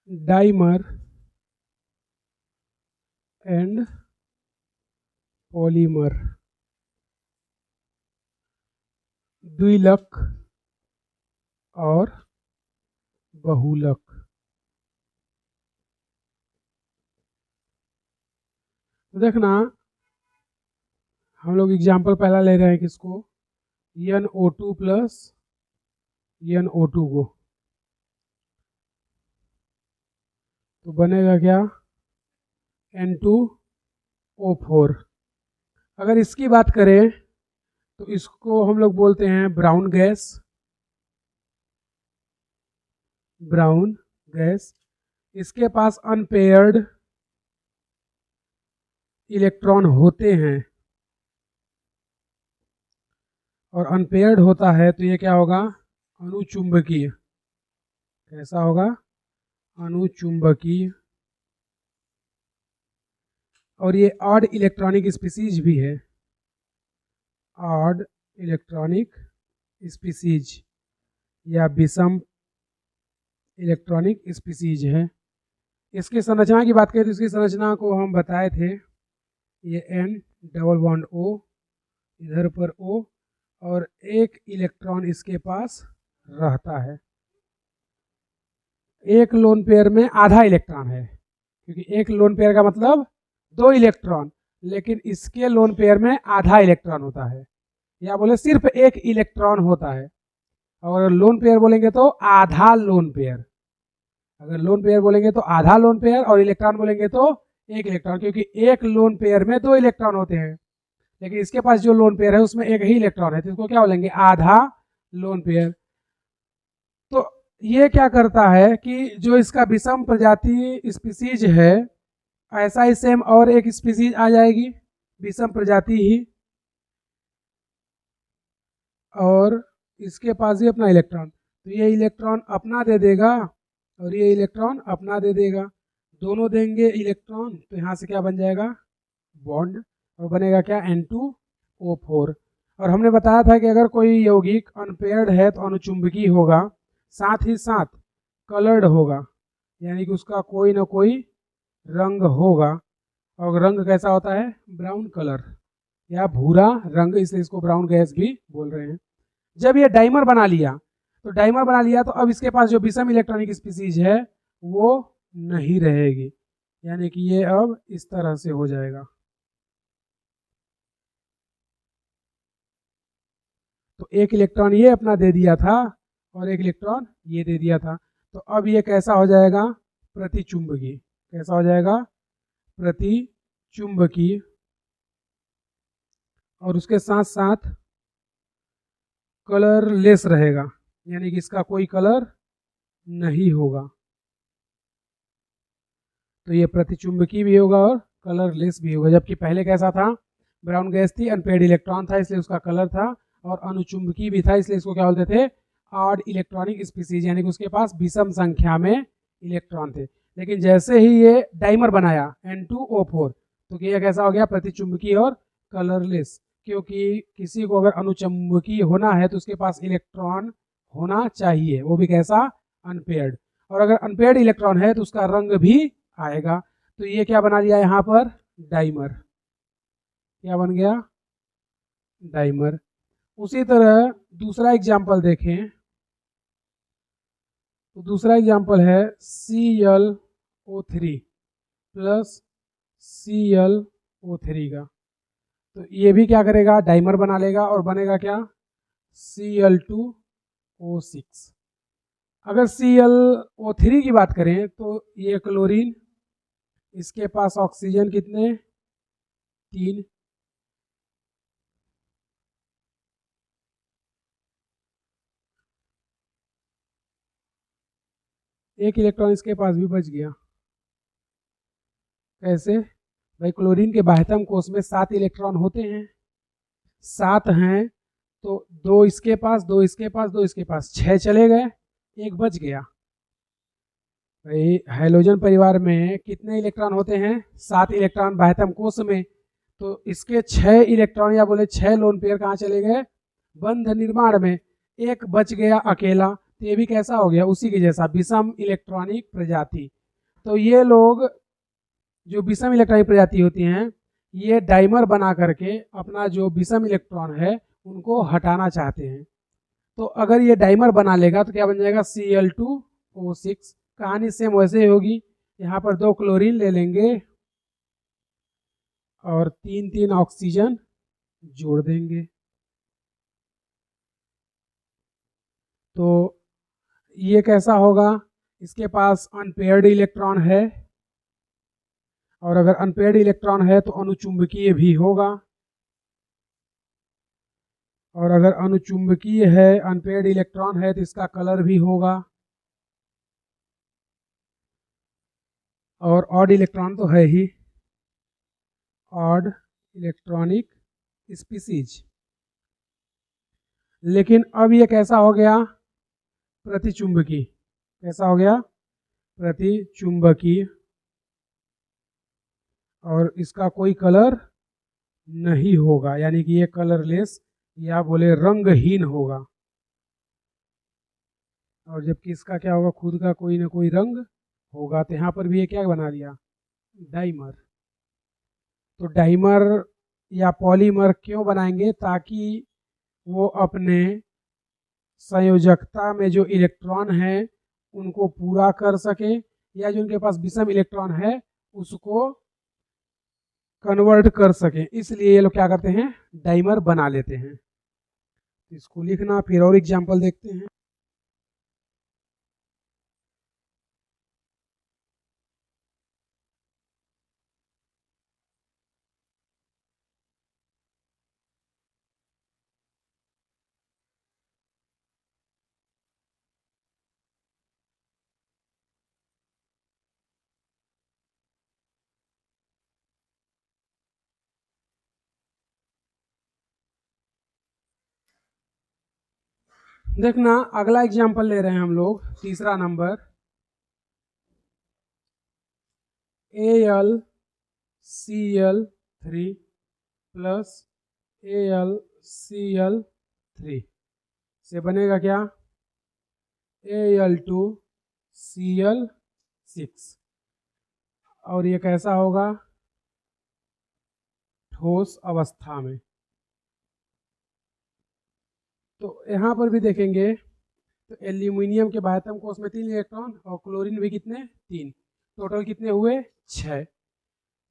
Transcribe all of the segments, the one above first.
Dimer and polymer, द्विलक और बहुलक। तो देखना हम लोग एग्जाम्पल पहला ले रहे हैं किसको, NO2 प्लस NO2 को, तो बनेगा क्या, N2O4। अगर इसकी बात करें तो इसको हम लोग बोलते हैं ब्राउन गैस, ब्राउन गैस। इसके पास अनपेयर्ड इलेक्ट्रॉन होते हैं, और अनपेयर्ड होता है तो ये क्या होगा, अणुचुंबकीय। कैसा होगा, अणुचुंबकीय। और ये ऑड इलेक्ट्रॉनिक स्पीसीज भी है, ऑड इलेक्ट्रॉनिक स्पीसीज या विषम इलेक्ट्रॉनिक स्पीसीज है। इसकी संरचना की बात करें तो इसकी संरचना को हम बताए थे, ये N डबल बॉन्ड O, इधर पर O, और एक इलेक्ट्रॉन इसके पास रहता है। एक लोन पेयर में आधा इलेक्ट्रॉन है, क्योंकि एक लोन पेयर का मतलब 2 इलेक्ट्रॉन, लेकिन इसके लोन पेयर में आधा इलेक्ट्रॉन होता है, या बोले सिर्फ एक इलेक्ट्रॉन होता है। और लोन पेयर बोलेंगे तो आधा लोन पेयर, अगर लोन पेयर बोलेंगे तो आधा लोन पेयर, और इलेक्ट्रॉन बोलेंगे तो एक इलेक्ट्रॉन, क्योंकि एक लोन पेयर में 2 इलेक्ट्रॉन होते हैं, लेकिन इसके पास जो लोन पेयर है उसमें एक ही इलेक्ट्रॉन है, तो इसको क्या बोलेंगे, आधा लोन पेयर। तो ये क्या करता है कि जो इसका विषम प्रजाति स्पीसीज है, ऐसा ही सेम और एक स्पीसीज आ जाएगी विषम प्रजाति ही, और इसके पास भी अपना इलेक्ट्रॉन, तो ये इलेक्ट्रॉन अपना दे देगा और ये इलेक्ट्रॉन अपना दे देगा, दोनों देंगे इलेक्ट्रॉन, तो यहाँ से क्या बन जाएगा, बॉन्ड, और बनेगा क्या, N2O4। और हमने बताया था कि अगर कोई यौगिक अनपेयर्ड है तो अणुचुंबकीय होगा, साथ ही साथ कलर्ड होगा, यानी कि उसका कोई ना कोई रंग होगा, और रंग कैसा होता है, ब्राउन कलर या भूरा रंग, इसलिए इसको ब्राउन गैस भी बोल रहे हैं। जब ये डाइमर बना लिया तो अब इसके पास जो विषम इलेक्ट्रॉनिक स्पीसीज है वो नहीं रहेगी, यानी कि ये अब इस तरह से हो जाएगा। तो एक इलेक्ट्रॉन ये अपना दे दिया था और एक इलेक्ट्रॉन ये दे दिया था, तो अब ये कैसा हो जाएगा, प्रतिचुंबकीय। कैसा हो जाएगा, प्रतिचुंबकीय। और उसके साथ साथ कलरलेस रहेगा, यानी कि इसका कोई कलर नहीं होगा, तो ये प्रतिचुंबकीय भी होगा और कलरलेस भी होगा। जबकि पहले कैसा था, ब्राउन गैस थी, अनपेयर्ड इलेक्ट्रॉन था इसलिए उसका कलर था, और अणुचुंबकीय भी था इसलिए इसको क्या बोलते थे, ऑड इलेक्ट्रॉनिक स्पीसीज, यानी कि उसके पास विषम संख्या में इलेक्ट्रॉन थे। लेकिन जैसे ही ये डाइमर बनाया N2O4, तो ये कैसा हो गया, प्रतिचुंबकीय और कलरलेस, क्योंकि किसी को अगर अणुचुंबकीय होना है तो उसके पास इलेक्ट्रॉन होना चाहिए, वो भी कैसा, अनपेयर्ड, और अगर अनपेयर्ड इलेक्ट्रॉन है तो उसका रंग भी आएगा। तो ये क्या बना लिया यहाँ पर, डाइमर, क्या बन गया, डाइमर। उसी तरह दूसरा एग्जाम्पल देखें, तो दूसरा एग्जाम्पल है ClO3 प्लस ClO3 का, तो ये भी क्या करेगा, डाइमर बना लेगा और बनेगा क्या, Cl2O6। अगर ClO3 की बात करें तो ये क्लोरीन, इसके पास ऑक्सीजन कितने, 3, एक इलेक्ट्रॉन इसके पास भी बच गया। कैसे भाई, क्लोरीन के बाह्यतम कोश में 7 इलेक्ट्रॉन होते हैं, 7 हैं, तो 2 इसके पास, 2 इसके पास, 2 इसके पास, 6 चले गए, एक बच गया। भाई हाइड्रोजन परिवार में कितने इलेक्ट्रॉन होते हैं, 7 इलेक्ट्रॉन बाह्यतम कोश में, तो इसके 6 इलेक्ट्रॉन या बोले 6 लोन पेयर कहाँ चले गए, बंध निर्माण में, एक बच गया अकेला, तो ये भी कैसा हो गया, उसी के जैसा विषम इलेक्ट्रॉनिक प्रजाति, तो ये लोग जो विषम इलेक्ट्रॉनिक प्रजाति होती हैं, ये डाइमर बना करके अपना जो विषम इलेक्ट्रॉन है उनको हटाना चाहते हैं। तो अगर ये डाइमर बना लेगा तो क्या बन जाएगा, Cl2O6। कहानी सेम वैसे ही होगी, यहाँ पर 2 क्लोरीन ले लेंगे और 3 ऑक्सीजन जोड़ देंगे। तो ये कैसा होगा, इसके पास अनपेयर्ड इलेक्ट्रॉन है, और अगर अनपेयर्ड इलेक्ट्रॉन है तो अनुचुंबकीय भी होगा, और अगर अनुचुंबकीय है, अनपेयर्ड इलेक्ट्रॉन है, तो इसका कलर भी होगा। और ऑड इलेक्ट्रॉन तो है ही, ऑड इलेक्ट्रॉनिक स्पीसीज। लेकिन अब ये कैसा हो गया, प्रतिचुंबकी। कैसा हो गया, प्रतिचुंबकी, और इसका कोई कलर नहीं होगा, यानी कि ये कलरलेस या बोले रंगहीन होगा। और जबकि इसका क्या होगा, खुद का कोई ना कोई रंग होगा। तो यहाँ पर भी ये क्या बना दिया, डाइमर। तो डाइमर या पॉलीमर क्यों बनाएंगे, ताकि वो अपने संयोजकता में जो इलेक्ट्रॉन है उनको पूरा कर सके, या जो उनके पास विषम इलेक्ट्रॉन है उसको कन्वर्ट कर सके। इसलिए ये लोग क्या करते हैं, डाइमर बना लेते हैं। इसको लिखना, फिर और एग्जांपल देखते हैं। देखना, अगला एग्जांपल ले रहे हैं हम लोग, तीसरा नंबर, AlCl3 प्लस AlCl3 से बनेगा क्या, Al2Cl6। और ये कैसा होगा, ठोस अवस्था में। तो यहाँ पर भी देखेंगे तो एल्यूमिनियम के बाह्यतम कोष में 3 इलेक्ट्रॉन और क्लोरीन भी कितने, 3, टोटल कितने हुए, 6।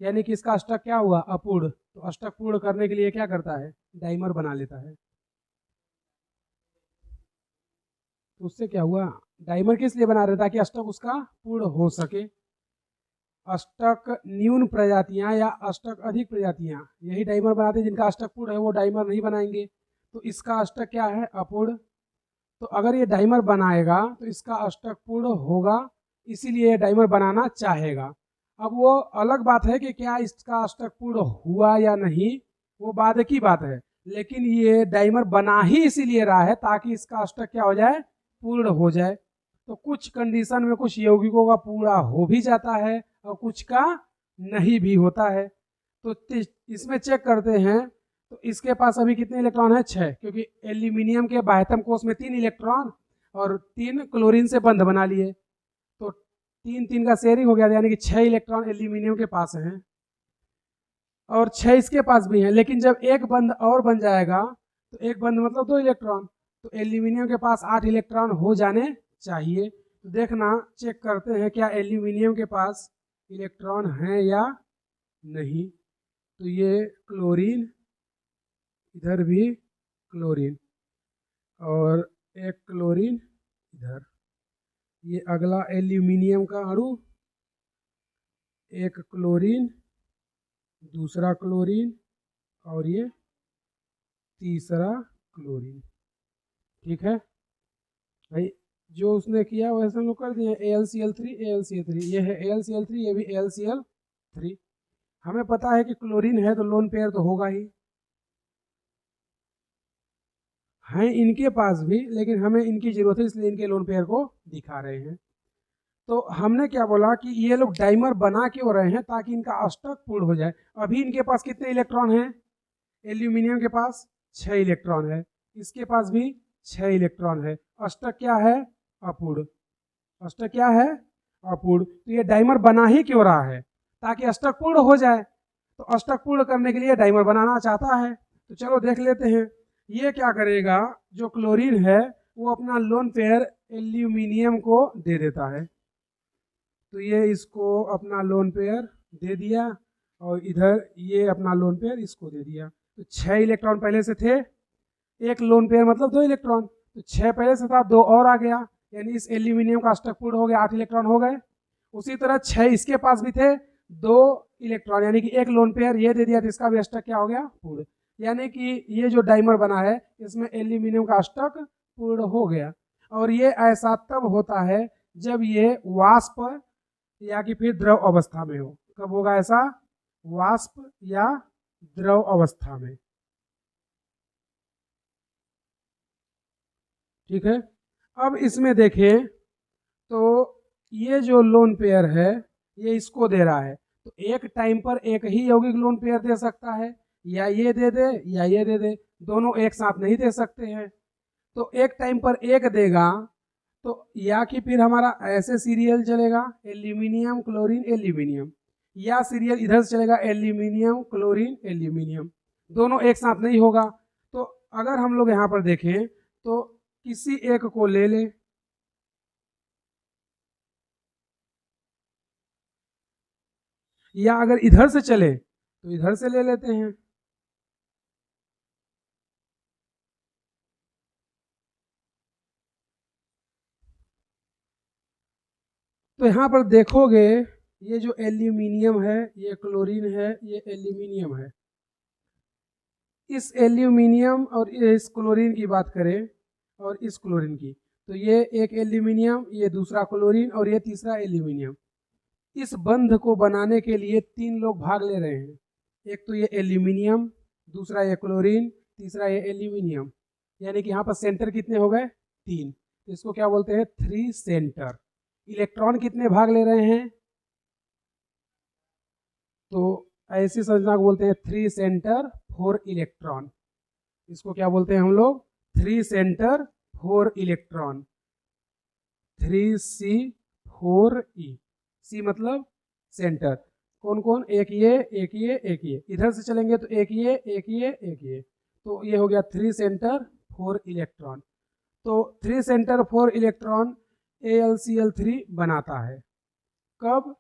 यानी कि इसका अष्टक क्या हुआ, अपूर्ण। तो अष्टक पूर्ण करने के लिए क्या करता है, डाइमर बना लेता है। तो उससे क्या हुआ, डाइमर किस लिए बना रहे, ताकि अष्टक उसका पूर्ण हो सके। अष्टक न्यून प्रजातियां या अष्टक अधिक प्रजातियां यही डाइमर बनाते हैं, जिनका अष्टक पूर्ण है वो डाइमर नहीं बनाएंगे। तो इसका अष्टक क्या है, अपूर्ण। तो अगर ये डाइमर बनाएगा तो इसका अष्टक पूर्ण होगा, इसीलिए ये डाइमर बनाना चाहेगा। अब वो अलग बात है कि क्या इसका अष्टक पूर्ण हुआ या नहीं, वो बाद की बात है। लेकिन ये डाइमर बना ही इसीलिए रहा है ताकि इसका अष्टक क्या हो जाए, पूर्ण हो जाए। तो कुछ कंडीशन में कुछ यौगिकों का पूरा हो भी जाता है और कुछ का नहीं भी होता है। तो इसमें चेक करते हैं, तो इसके पास अभी कितने इलेक्ट्रॉन है, 6, क्योंकि एल्यूमिनियम के बाह्यतम कोष में 3 इलेक्ट्रॉन और 3 क्लोरीन से बंध बना लिए। तो 3-3 का शेयरिंग हो गया, यानी कि 6 इलेक्ट्रॉन एल्यूमिनियम के पास हैं और 6 इसके पास भी हैं। लेकिन जब एक बंध और बन जाएगा, तो एक बंध मतलब 2 इलेक्ट्रॉन, तो एल्यूमिनियम के पास 8 इलेक्ट्रॉन हो जाने चाहिए। तो देखना, चेक करते हैं क्या एल्यूमिनियम के पास इलेक्ट्रॉन है या नहीं। तो ये क्लोरीन, इधर भी क्लोरीन और एक क्लोरीन इधर। ये अगला एल्यूमिनियम का अणु, एक क्लोरीन, दूसरा क्लोरीन और ये तीसरा क्लोरीन। ठीक है भाई, जो उसने किया वैसे हम लोग कर दिए। AlCl3 AlCl3, ये है AlCl3, ये भी AlCl3। हमें पता है कि क्लोरीन है तो लोन पेयर तो होगा ही, हैं इनके पास भी, लेकिन हमें इनकी जरूरत है इसलिए इनके लोन पेयर को दिखा रहे हैं। तो हमने क्या बोला कि ये लोग डाइमर बना क्यों रहे हैं, ताकि इनका अष्टक पूर्ण हो जाए। अभी इनके पास कितने इलेक्ट्रॉन हैं, एल्यूमिनियम के पास 6 इलेक्ट्रॉन है, इसके पास भी 6 इलेक्ट्रॉन है। अष्टक क्या है, अपूर्ण। अष्टक क्या है, अपूर्ण। तो ये डाइमर बना ही क्यों रहा है? ताकि अष्टक पूर्ण हो जाए। तो अष्टक पूर्ण करने के लिए डाइमर बनाना चाहता है। तो चलो देख लेते हैं। ये क्या करेगा, जो क्लोरीन है वो अपना लोन पेयर एल्यूमिनियम को दे देता है। तो ये इसको अपना लोन पेयर दे दिया और इधर ये अपना लोन पेयर इसको दे दिया। तो 6 इलेक्ट्रॉन पहले से थे, एक लोन पेयर मतलब 2 इलेक्ट्रॉन, तो 6 पहले से था, 2 और आ गया, यानी इस एल्यूमिनियम का अष्टक पूर्ण हो गया, 8 इलेक्ट्रॉन हो गए। उसी तरह 6 इसके पास भी थे, 2 इलेक्ट्रॉन यानी कि एक लोन पेयर ये दे दिया, तो इसका भी अष्टक क्या हो गया, पूर्ण। यानी कि ये जो डाइमर बना है इसमें एल्यूमिनियम का अष्टक पूर्ण हो गया। और ये ऐसा तब होता है जब ये वाष्प या कि फिर द्रव अवस्था में हो। कब होगा ऐसा? वाष्प या द्रव अवस्था में। ठीक है। अब इसमें देखें तो ये जो लोन पेयर है ये इसको दे रहा है, तो एक टाइम पर एक ही यौगिक लोन पेयर दे सकता है, या ये दे दे या ये दे दे, दोनों एक साथ नहीं दे सकते हैं। तो एक टाइम पर एक देगा तो या कि फिर हमारा ऐसे सीरियल चलेगा एल्यूमिनियम क्लोरीन एल्यूमिनियम, या सीरियल इधर से चलेगा एल्यूमिनियम क्लोरीन एल्यूमिनियम, दोनों एक साथ नहीं होगा। तो अगर हम लोग यहाँ पर देखें तो किसी एक को ले लें, या अगर इधर से चले तो इधर से ले लेते हैं। तो यहाँ पर देखोगे ये जो एल्यूमिनियम है ये क्लोरीन है, ये एल्यूमिनियम है। इस एल्यूमिनियम और इस क्लोरीन की बात करें और इस क्लोरीन की, तो ये एक एल्यूमिनियम, ये दूसरा क्लोरीन और ये तीसरा एल्यूमिनियम। इस बंध को बनाने के लिए 3 लोग भाग ले रहे हैं। एक तो ये एल्यूमिनियम, दूसरा ये क्लोरीन, तीसरा ये एल्यूमिनियम। यानी कि यहाँ पर सेंटर कितने हो गए? 3। इसको क्या बोलते हैं? 3 सेंटर। इलेक्ट्रॉन कितने भाग ले रहे हैं? तो ऐसी संरचना को बोलते हैं 3 सेंटर 4 इलेक्ट्रॉन। इसको क्या बोलते हैं हम लोग? 3 सेंटर 4 इलेक्ट्रॉन, 3C4E। सी मतलब सेंटर। कौन कौन? एक ये, एक ये, एक ये। इधर से चलेंगे तो एक ये, एक ये, एक ये। तो ये हो गया 3 सेंटर 4 इलेक्ट्रॉन। तो 3 सेंटर 4 इलेक्ट्रॉन AlCl3 बनाता है। कब?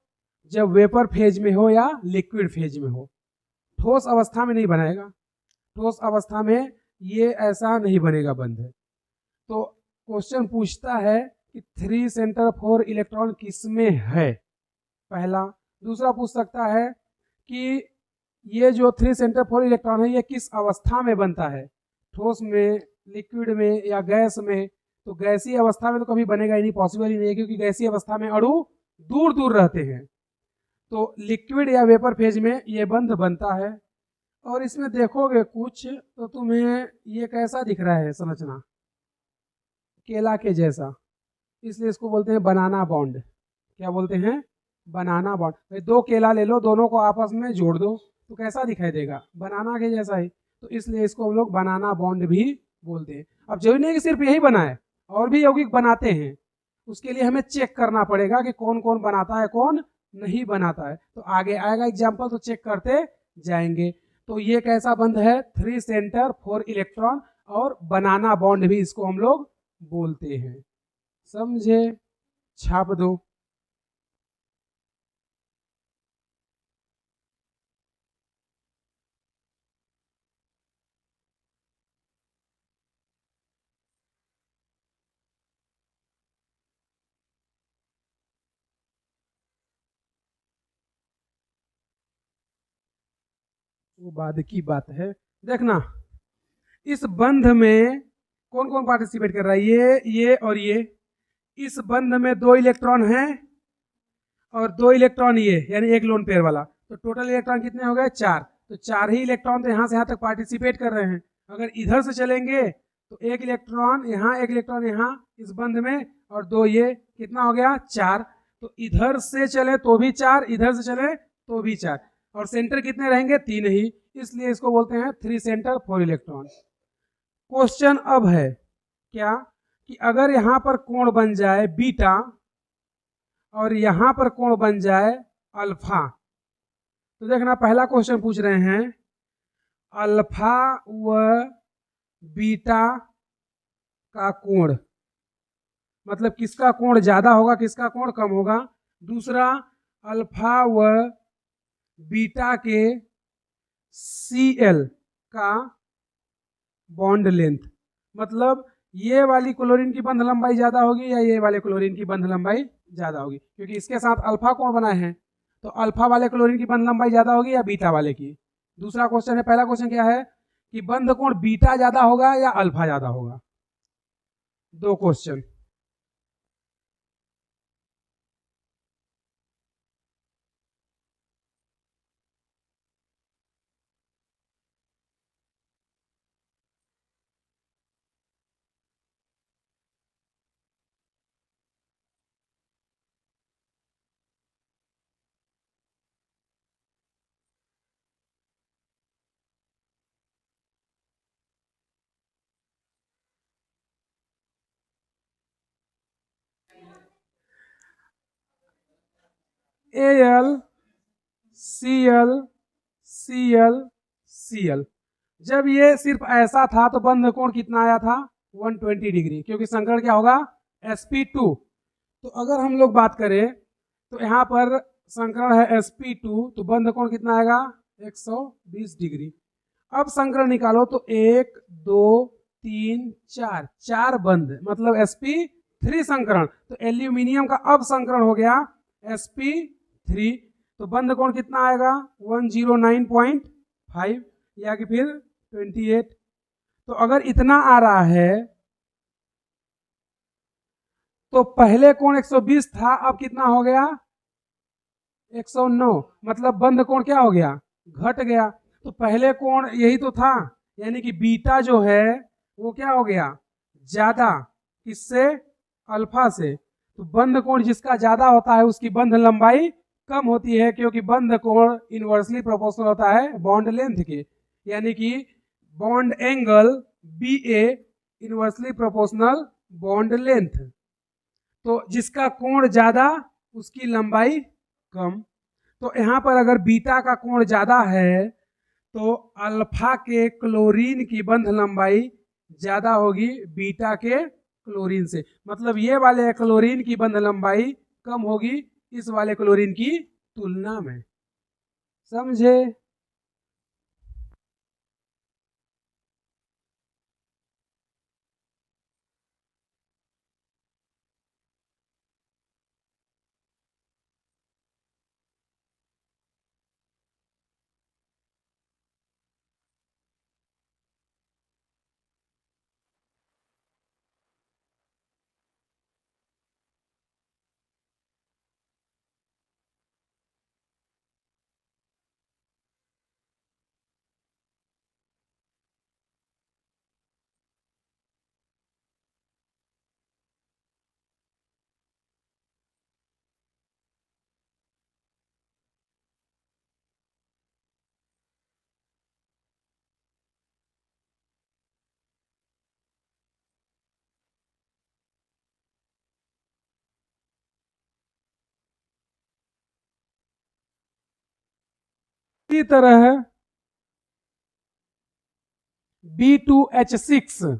जब वेपर फेज में हो या लिक्विड फेज में हो। ठोस अवस्था में नहीं बनाएगा, ठोस अवस्था में ये ऐसा नहीं बनेगा बंध। तो क्वेश्चन पूछता है कि 3 सेंटर 4 इलेक्ट्रॉन किसमें है, पहला। दूसरा पूछ सकता है कि ये जो 3 सेंटर 4 इलेक्ट्रॉन है ये किस अवस्था में बनता है, ठोस में, लिक्विड में या गैस में। तो गैसीय अवस्था में तो कभी बनेगा ही नहीं, पॉसिबल ही नहीं है, क्योंकि गैसीय अवस्था में अणु दूर दूर रहते हैं। तो लिक्विड या वेपर फेज में ये बंध बनता है। और इसमें देखोगे कुछ तो तुम्हें ये कैसा दिख रहा है संरचना? केला के जैसा, इसलिए इसको बोलते हैं बनाना बॉन्ड। क्या बोलते हैं? बनाना बॉन्ड। भाई 2 केला ले लो, दोनों को आपस में जोड़ दो तो कैसा दिखाई देगा? बनाना के जैसा ही। तो इसलिए इसको हम लोग बनाना बॉन्ड भी बोलते हैं। अब जरूरी नहीं कि सिर्फ यही बनाए, और भी यौगिक बनाते हैं। उसके लिए हमें चेक करना पड़ेगा कि कौन कौन बनाता है, कौन नहीं बनाता है। तो आगे आएगा एग्जाम्पल, तो चेक करते जाएंगे। तो ये कैसा बंध है? 3 सेंटर 4 इलेक्ट्रॉन, और बनाना बॉन्ड भी इसको हम लोग बोलते हैं। समझे? छाप दो। वो बाद की बात है। देखना इस बंध में कौन कौन पार्टिसिपेट कर रहा है, ये और ये। इस बंध में 2 इलेक्ट्रॉन हैं और 2 इलेक्ट्रॉन ये, यानी एक लोन पेयर वाला। तो टोटल इलेक्ट्रॉन कितने हो गए? 4। तो 4 ही इलेक्ट्रॉन तो यहाँ से यहाँ तक पार्टिसिपेट कर रहे हैं। अगर इधर से चलेंगे तो 1 इलेक्ट्रॉन यहाँ, 1 इलेक्ट्रॉन यहाँ इस बंध में, और 2 ये, कितना हो गया? 4। तो इधर से चले तो भी 4, इधर से चले तो भी 4, और सेंटर कितने रहेंगे? 3 ही। इसलिए इसको बोलते हैं 3 सेंटर 4 इलेक्ट्रॉन। क्वेश्चन अब है क्या कि अगर यहाँ पर कोण बन जाए बीटा और यहां पर कोण बन जाए अल्फा। तो देखना पहला क्वेश्चन पूछ रहे हैं अल्फा व बीटा का कोण, मतलब किसका कोण ज्यादा होगा किसका कोण कम होगा। दूसरा अल्फा व बीटा के Cl का बॉन्ड लेंथ, मतलब ये वाली क्लोरीन की बंध लंबाई ज्यादा होगी या ये वाले क्लोरीन की बंध लंबाई ज्यादा होगी, क्योंकि इसके साथ अल्फा कोण बनाए हैं तो अल्फा वाले क्लोरीन की बंध लंबाई ज्यादा होगी या बीटा वाले की। दूसरा क्वेश्चन है, पहला क्वेश्चन क्या है कि बंध कोण बीटा ज्यादा होगा या अल्फा ज्यादा होगा। दो question. Al Cl Cl Cl, जब ये सिर्फ ऐसा था तो बंध कोण कितना आया था 120 डिग्री, क्योंकि संकरण क्या होगा sp2। तो अगर हम लोग बात करें तो यहाँ पर संकरण है sp2 तो बंध कोण कितना आएगा 120 डिग्री। अब संकरण निकालो तो 1 2 3 4 चार बंध, मतलब sp3 संकरण। तो एल्यूमिनियम का अब संकरण हो गया sp3, तो बंध कोण कितना आएगा 109.5 या कि फिर 28। तो अगर इतना आ रहा है तो पहले कोण 120 था, अब कितना हो गया 109, मतलब बंध कोण क्या हो गया घट गया। तो पहले कोण यही तो था, यानी कि बीटा जो है वो क्या हो गया ज्यादा, किससे अल्फा से। तो बंध कोण जिसका ज्यादा होता है उसकी बंध लंबाई कम होती है, क्योंकि बंध कोण इनवर्सली प्रोपोर्शनल होता है बॉन्ड लेंथ के, यानी कि बॉन्ड एंगल बी ए इनवर्सली प्रोपोर्शनल बॉन्ड लेंथ। तो जिसका कोण ज्यादा उसकी लंबाई कम। तो यहाँ पर अगर बीटा का कोण ज्यादा है तो अल्फा के क्लोरीन की बंध लंबाई ज्यादा होगी बीटा के क्लोरीन से, मतलब ये वाले क्लोरीन की बंध लंबाई कम होगी इस वाले क्लोरीन की तुलना में। समझे। इसी तरह B2H6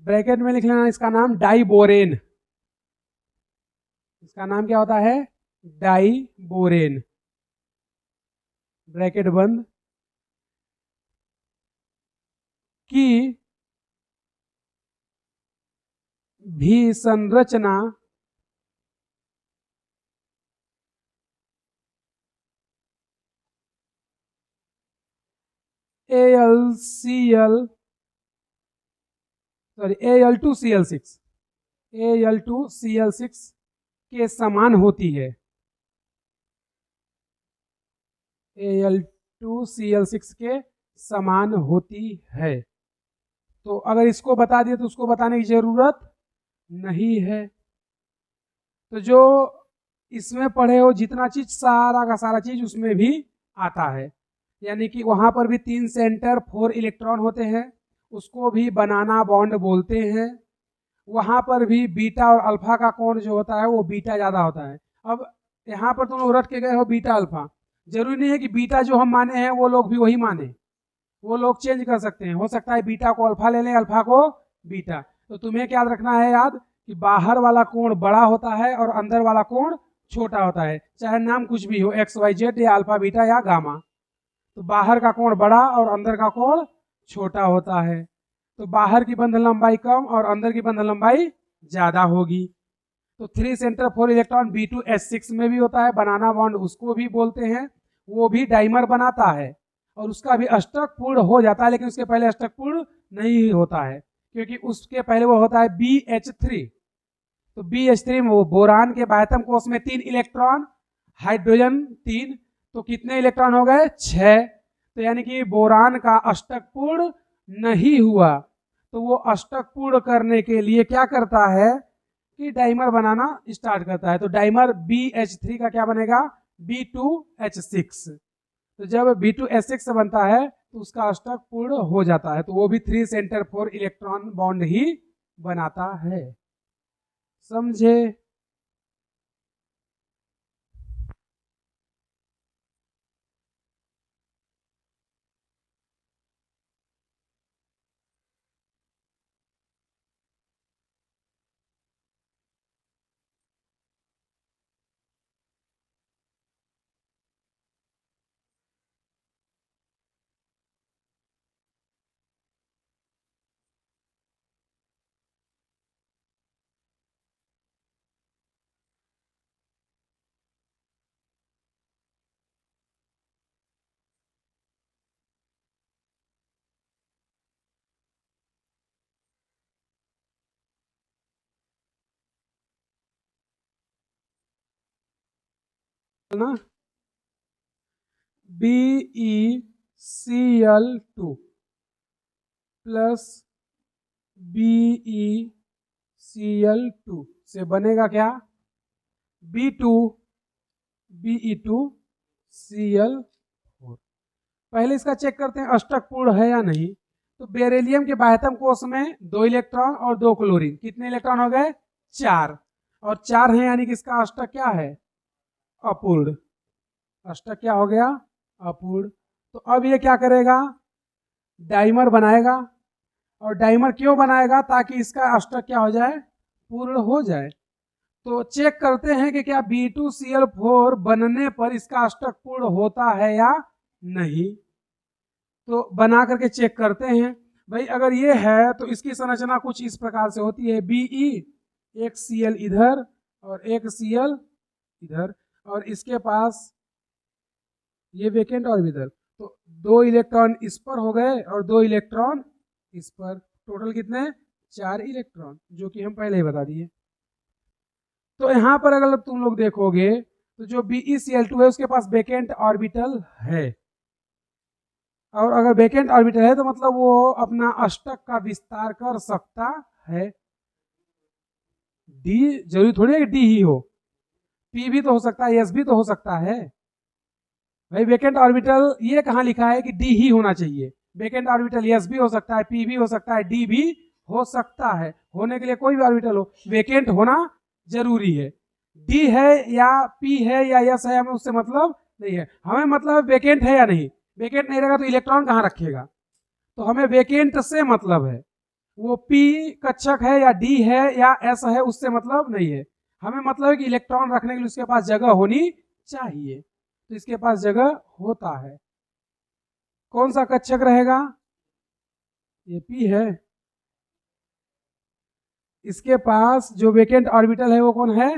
ब्रैकेट में लिख लेना, इसका नाम डाइबोरेन, इसका नाम क्या होता है डाइबोरेन, ब्रैकेट बंद, की भी संरचना Al2Cl6 के समान होती है, Al2Cl6 के समान होती है। तो अगर इसको बता दिए तो उसको बताने की जरूरत नहीं है। तो जो इसमें पढ़े हो जितना चीज सारा का सारा चीज उसमें भी आता है, यानी कि वहां पर भी 3 सेंटर 4 इलेक्ट्रॉन होते हैं, उसको भी बनाना बॉन्ड बोलते हैं। वहां पर भी बीटा और अल्फा का कोण जो होता है वो बीटा ज्यादा होता है। अब यहाँ पर तुम लोग रट के गए हो बीटा अल्फा, जरूरी नहीं है कि बीटा जो हम माने हैं वो लोग भी वही माने, वो लोग चेंज कर सकते हैं। हो सकता है बीटा को अल्फा ले लें, अल्फा को बीटा। तो तुम्हें क्या रखना है याद कि बाहर वाला कोण बड़ा होता है और अंदर वाला कोण छोटा होता है, चाहे नाम कुछ भी हो, एक्स वाई जेड या अल्फा बीटा या गामा। तो बाहर का कोण बड़ा और अंदर का कोण छोटा होता है, तो बाहर की बंधन लंबाई कम और अंदर की बंधन लंबाई ज्यादा होगी। तो 3 सेंटर 4 इलेक्ट्रॉन B2H6 में भी होता है, बनाना बॉन्ड उसको भी बोलते हैं, वो भी डाइमर बनाता है और उसका भी अष्टक पूर्ण हो जाता है, लेकिन उसके पहले अष्टक पूर्ण नहीं होता है क्योंकि उसके पहले वो होता है BH3। तो BH3 में वो बोरान के बाह्यतम कोष में 3 इलेक्ट्रॉन, हाइड्रोजन 3, तो कितने इलेक्ट्रॉन हो गए 6। तो यानी कि बोरान का अष्टक पूर्ण नहीं हुआ, तो वो अष्टक पूर्ण करने के लिए क्या करता है कि डाइमर बनाना स्टार्ट करता है। तो डाइमर BH3 का क्या बनेगा B2H6। तो जब B2H6 बनता है तो उसका अष्टक पूर्ण हो जाता है, तो वो भी 3 सेंटर 4 इलेक्ट्रॉन बॉन्ड ही बनाता है। समझे? ना BeCl2 प्लस BeCl2 से बनेगा क्या B2 Be2Cl4। पहले इसका चेक करते हैं अष्टक पूर्ण है या नहीं। तो बेरिलियम के बाह्यतम कोष में 2 इलेक्ट्रॉन और 2 क्लोरीन, कितने इलेक्ट्रॉन हो गए 4, और 4 है यानी कि इसका अष्टक क्या है अपूर्ण। अष्टक क्या हो गया अपूर्ण। तो अब ये क्या करेगा डाइमर बनाएगा, और डाइमर क्यों बनाएगा ताकि इसका अष्टक क्या हो जाए पूर्ण हो जाए। तो चेक करते हैं कि क्या B2Cl4 बनने पर इसका अष्टक पूर्ण होता है या नहीं। तो बना करके चेक करते हैं भाई, अगर ये है तो इसकी संरचना कुछ इस प्रकार से होती है Be, एक Cl इधर और एक Cl इधर, और इसके पास ये वेकेंट ऑर्बिटल, तो 2 इलेक्ट्रॉन इस पर हो गए और 2 इलेक्ट्रॉन इस पर, टोटल कितने 4 इलेक्ट्रॉन, जो कि हम पहले ही बता दिए। तो यहाँ पर अगर तुम लोग देखोगे तो जो BeCl2 है उसके पास वेकेंट ऑर्बिटल है, और अगर वेकेंट ऑर्बिटल है तो मतलब वो अपना अष्टक का विस्तार कर सकता है। डी जरूरी थोड़ी है कि डी ही हो, पी भी तो हो सकता है, एस भी तो हो सकता है। भाई वेकेंट ऑर्बिटल ये कहाँ लिखा है कि डी ही होना चाहिए। वेकेंट ऑर्बिटल एस भी हो सकता है, पी भी हो सकता है, डी भी हो सकता है। होने के लिए कोई भी ऑर्बिटल हो, वेकेंट होना जरूरी है। डी है या पी है या एस है, हमें उससे मतलब नहीं है। हमें मतलब वेकेंट है या नहीं। वेकेंट नहीं रहेगा तो इलेक्ट्रॉन कहाँ रखेगा, तो हमें वेकेंट से मतलब है। वो पी कक्षक है या डी है या एस है, उससे मतलब नहीं है। हमें मतलब है कि इलेक्ट्रॉन रखने के लिए उसके पास जगह होनी चाहिए, तो इसके पास जगह होता है। कौन सा कक्षक रहेगा, ये पी है। इसके पास जो वेकेंट ऑर्बिटल है वो कौन है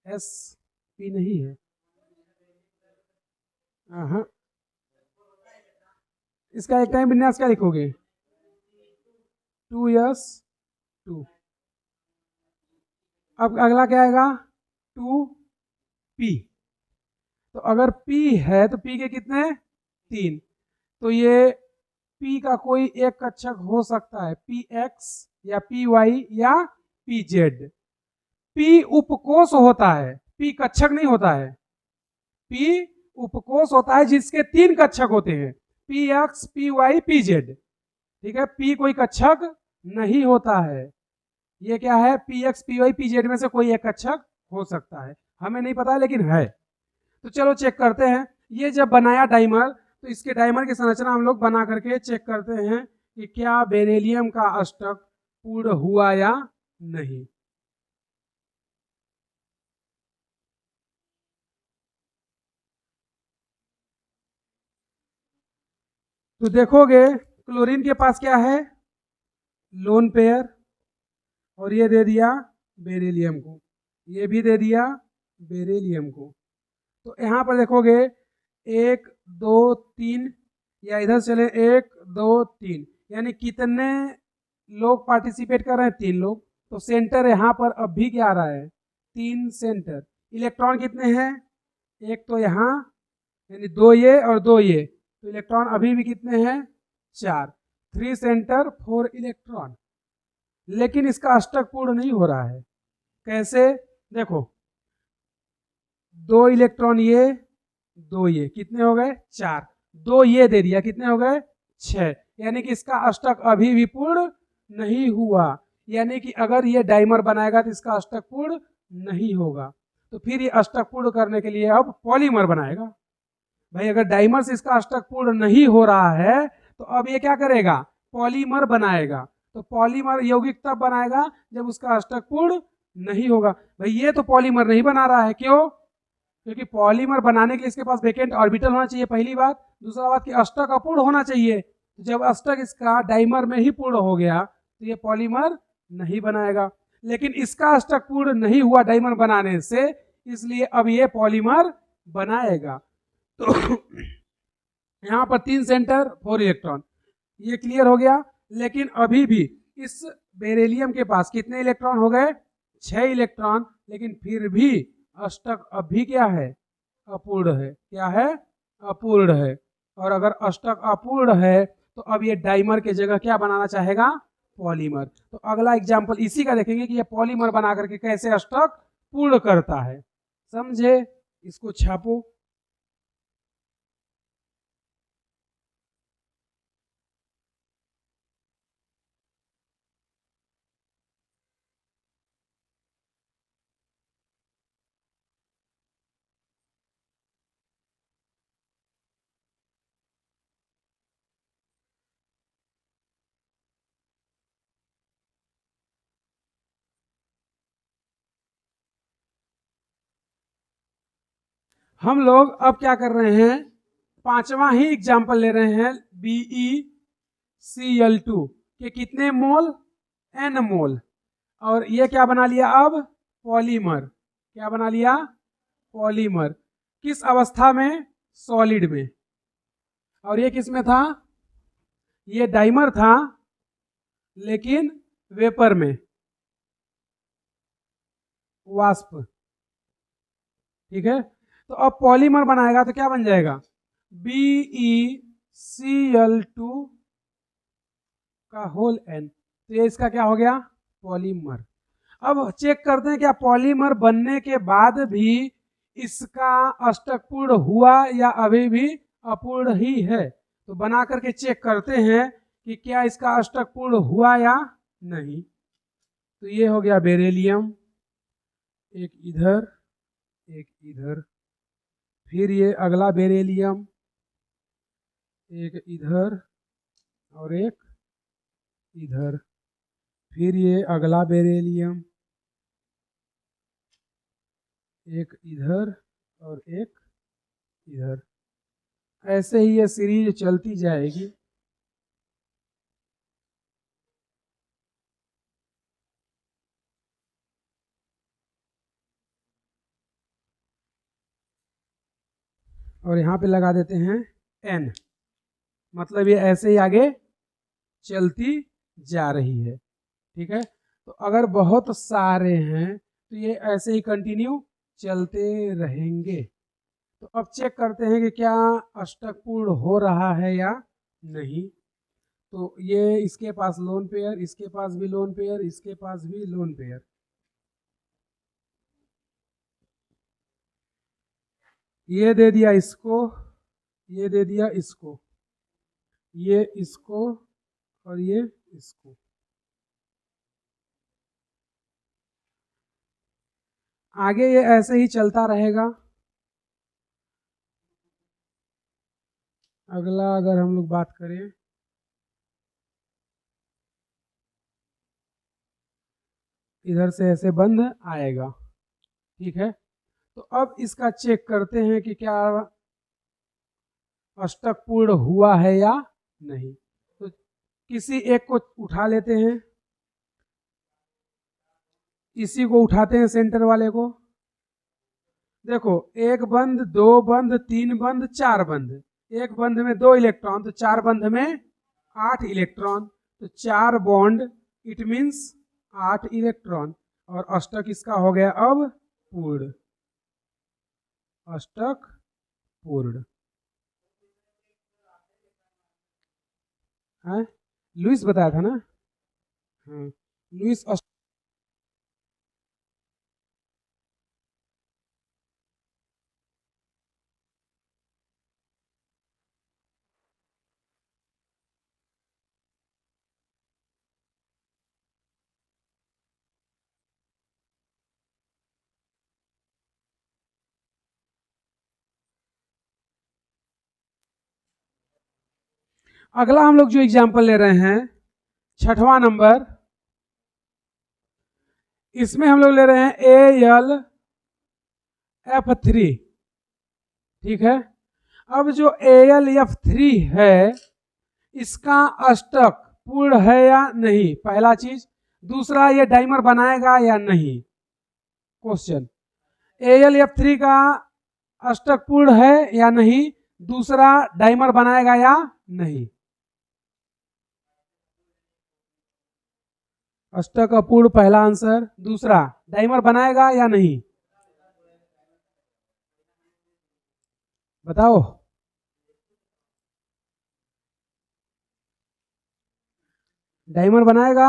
एस, पी नहीं है। हाँ, इसका एक टाइम विन्यास क्या लिखोगे 2s2। अब अगला क्या आएगा 2p। तो अगर p है तो p के कितने 3, तो ये p का कोई एक कक्षक हो सकता है, px या py या pz। p उपकोष होता है, p कक्षक नहीं होता है। p उपकोष होता है जिसके 3 कक्षक होते हैं, px py pz। ठीक है, p कोई कक्षक नहीं होता है। ये क्या है, P X P Y P Z में से कोई एक कक्षक हो सकता है, हमें नहीं पता लेकिन है। तो चलो चेक करते हैं। ये जब बनाया डाइमर, तो इसके डाइमर की संरचना हम लोग बना करके चेक करते हैं कि क्या बेरिलियम का अष्टक पूर्ण हुआ या नहीं। तो देखोगे क्लोरीन के पास क्या है, लोन पेयर, और ये दे दिया बेरिलियम को, ये भी दे दिया बेरिलियम को। तो यहाँ पर देखोगे 1 2 3, या इधर चले 1 2 3, यानी कितने लोग पार्टिसिपेट कर रहे हैं, 3 लोग। तो सेंटर यहाँ पर अब भी क्या आ रहा है, 3 सेंटर। इलेक्ट्रॉन कितने हैं, एक तो यहाँ, यानी 2 ये और 2 ये, तो इलेक्ट्रॉन अभी भी कितने हैं, 4। 3 सेंटर 4 इलेक्ट्रॉन। लेकिन इसका अष्टक पूर्ण नहीं हो रहा है। कैसे, देखो 2 इलेक्ट्रॉन ये, 2 ये, कितने हो गए, 4। 2 ये दे दिया, कितने हो गए, 6। यानी कि इसका अष्टक अभी भी पूर्ण नहीं हुआ। यानी कि अगर ये डाइमर बनाएगा तो इसका अष्टक पूर्ण नहीं होगा। तो फिर ये अष्टक पूर्ण करने के लिए अब पॉलीमर बनाएगा। भाई अगर डाइमर से इसका अष्टक पूर्ण नहीं हो रहा है तो अब ये क्या करेगा, पॉलीमर बनाएगा। तो पॉलीमर यौगिक तब बनाएगा जब उसका अष्टक पूर्ण नहीं होगा। भाई ये तो पॉलीमर नहीं बना रहा है, क्यों, क्योंकि पॉलीमर बनाने के लिए इसके पास वेकेंट ऑर्बिटल होना चाहिए, पहली बात। दूसरा बात कि अष्टक अपूर्ण होना चाहिए। तो जब अष्टक इसका डाइमर में ही पूर्ण हो गया तो ये पॉलीमर नहीं बनाएगा। लेकिन इसका अष्टक पूर्ण नहीं हुआ डाइमर बनाने से, इसलिए अब ये पॉलीमर बनाएगा। तो यहाँ पर 3 सेंटर 4 इलेक्ट्रॉन, ये क्लियर हो गया। लेकिन अभी भी इस बेरिलियम के पास कितने इलेक्ट्रॉन हो गए, 6 इलेक्ट्रॉन। लेकिन फिर भी अष्टक अभी क्या है, अपूर्ण है। क्या है, अपूर्ण है। और अगर अष्टक अपूर्ण है तो अब ये डाइमर के जगह क्या बनाना चाहेगा, पॉलीमर। तो अगला एग्जाम्पल इसी का देखेंगे कि ये पॉलीमर बना करके कैसे अष्टक पूर्ण करता है। समझे, इसको छापो। हम लोग अब क्या कर रहे हैं, 5वां ही एग्जाम्पल ले रहे हैं। BeCl2 के कितने मोल, n मोल। और ये क्या बना लिया अब, पॉलीमर। क्या बना लिया, पॉलीमर। किस अवस्था में, सॉलिड में। और ये किस में था, ये डाइमर था लेकिन वेपर में, वाष्प। ठीक है, तो अब पॉलीमर बनाएगा तो क्या बन जाएगा, BeCl2 का होल n। तो ये इसका क्या हो गया, पॉलीमर। अब चेक करते हैं क्या पॉलीमर बनने के बाद भी इसका अष्टक पूर्ण हुआ या अभी भी अपूर्ण ही है। तो बना करके चेक करते हैं कि क्या इसका अष्टक पूर्ण हुआ या नहीं। तो ये हो गया बेरिलियम, एक इधर एक इधर, फिर ये अगला बेरिलियम, एक इधर और एक इधर, फिर ये अगला बेरिलियम, एक इधर और एक इधर। ऐसे ही ये सीरीज चलती जाएगी। और यहाँ पे लगा देते हैं n, मतलब ये ऐसे ही आगे चलती जा रही है। ठीक है, तो अगर बहुत सारे हैं तो ये ऐसे ही कंटिन्यू चलते रहेंगे। तो अब चेक करते हैं कि क्या अष्टक पूर्ण हो रहा है या नहीं। तो ये इसके पास लोन पेयर, इसके पास भी लोन पेयर, इसके पास भी लोन पेयर। ये दे दिया इसको, ये दे दिया इसको, ये इसको और ये इसको। आगे ये ऐसे ही चलता रहेगा। अगला अगर हम लोग बात करें, इधर से ऐसे बंद आएगा, ठीक है। तो अब इसका चेक करते हैं कि क्या अष्टक पूर्ण हुआ है या नहीं। तो किसी एक को उठा लेते हैं, इसी को उठाते हैं, सेंटर वाले को। देखो, एक बंद, दो बंद, तीन बंद, चार बंद। एक बंद में 2 इलेक्ट्रॉन, तो 4 बंद में 8 इलेक्ट्रॉन। तो 4 बॉन्ड, इट मीन्स 8 इलेक्ट्रॉन। और अष्टक इसका हो गया अब पूर्ण, अष्टक पूर्ण है। लुईस बताया था ना। हाँ, लुईस अगला हम लोग जो एग्जाम्पल ले रहे हैं, 6वां नंबर, इसमें हम लोग ले रहे हैं AlF3, ठीक है। अब जो AlF3 है, इसका अष्टक पूर्ण है या नहीं, पहला चीज। दूसरा, ये डाइमर बनाएगा या नहीं, क्वेश्चन। AlF3 का अष्टक पूर्ण है या नहीं, दूसरा डाइमर बनाएगा या नहीं। अष्टक अपूर्ण पहला आंसर, दूसरा डाइमर बनाएगा या नहीं, बताओ। डाइमर बनाएगा।